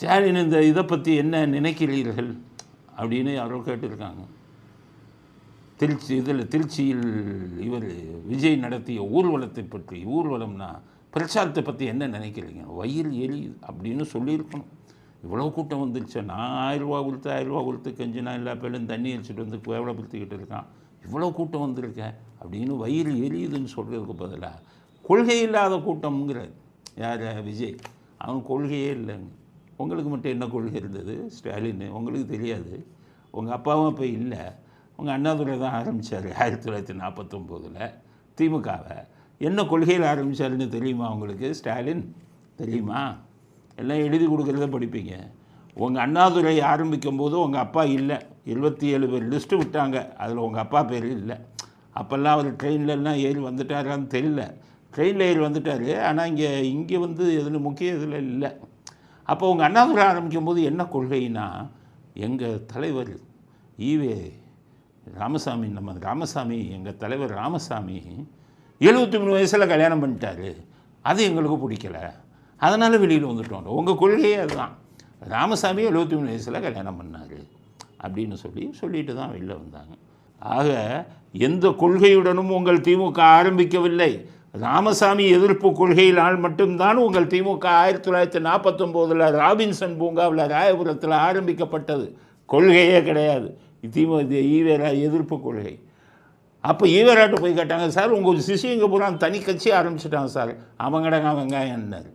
ஸ்டாலின் இந்த இதை பற்றி என்ன நினைக்கிறீர்கள் அப்படின்னு யாரோ கேட்டிருக்காங்க. திருச்சியில் இவர் விஜய் நடத்திய ஊர்வலத்தை பற்றி, ஊர்வலம்னா பிரச்சாரத்தை பற்றி என்ன நினைக்கிறீங்க, வயிறு எரி அப்படின்னு சொல்லியிருக்கணும். இவ்வளோ கூட்டம் வந்துருச்சு, நான் 1000 ரூபா கொடுத்து கெஞ்சினா எல்லா பேரும் தண்ணி அடிச்சுட்டு வந்து கேவலப்படுத்திக்கிட்டு இருக்கான், இவ்வளோ கூட்டம் வந்திருக்கேன் அப்படின்னு வயிறு எரியுதுன்னு சொல்கிறதுக்கு பதிலாக கொள்கை இல்லாத கூட்டம்ங்கிறார். யார்? விஜய். அவன் கொள்கையே இல்லைங்க. உங்களுக்கு மட்டும் என்ன கொள்கை இருந்தது ஸ்டாலின்? உங்களுக்கு தெரியாது. உங்கள் அப்பாவும் இப்போ இல்லை. உங்கள் அண்ணாதுரை தான் ஆரம்பித்தார் 1949 திமுகவை. என்ன கொள்கையில் ஆரம்பித்தாருன்னு தெரியுமா உங்களுக்கு? ஸ்டாலின் தெரியுமா? எல்லாம் எழுதி கொடுக்குறத படிப்பீங்க. உங்கள் அண்ணாதுரை ஆரம்பிக்கும் போது உங்கள் அப்பா இல்லை. 27 பேர் லிஸ்ட்டு விட்டாங்க, அதில் உங்கள் அப்பா பேர் இல்லை. அப்போல்லாம் அவர் ட்ரெயின்லலாம் ஏறி வந்துட்டாரான்னு தெரியல. ட்ரெயினில் ஏறி வந்துட்டார், ஆனால் இங்கே வந்து எதில் முக்கிய இதில் இல்லை. அப்போ உங்கள் அண்ணாதுரை ஆரம்பிக்கும் போது என்ன கொள்கைன்னா, எங்கள் தலைவர் ஈவே ராமசாமி, நம்ம ராமசாமி, எங்கள் தலைவர் ராமசாமி 73 வயசில் கல்யாணம் பண்ணிட்டார், அது எங்களுக்கு பிடிக்கல, அதனால் வெளியில் வந்துட்டோம். உங்கள் கொள்கையே அதுதான். ராமசாமி 73 வயசில் கல்யாணம் பண்ணார் அப்படின்னு சொல்லிட்டு தான் வெளில வந்தாங்க. ஆக எந்த கொள்கையுடனும் உங்கள் திமுக ஆரம்பிக்கவில்லை. ராமசாமி எதிர்ப்பு கொள்கையினால் மட்டும்தான் உங்கள் திமுக 1949 ராபின்சன் பூங்காவில் ராயபுரத்தில் ஆரம்பிக்கப்பட்டது. கொள்கையே கிடையாது ஈவேரா எதிர்ப்பு கொள்கை. அப்போ ஈவேராட்டு போய் கேட்டாங்க, சார் உங்கள் சிசிங்க பூரா தனி கட்சி ஆரம்பிச்சிட்டாங்க சார், அவங்கடங்க வெங்காயம்னார்.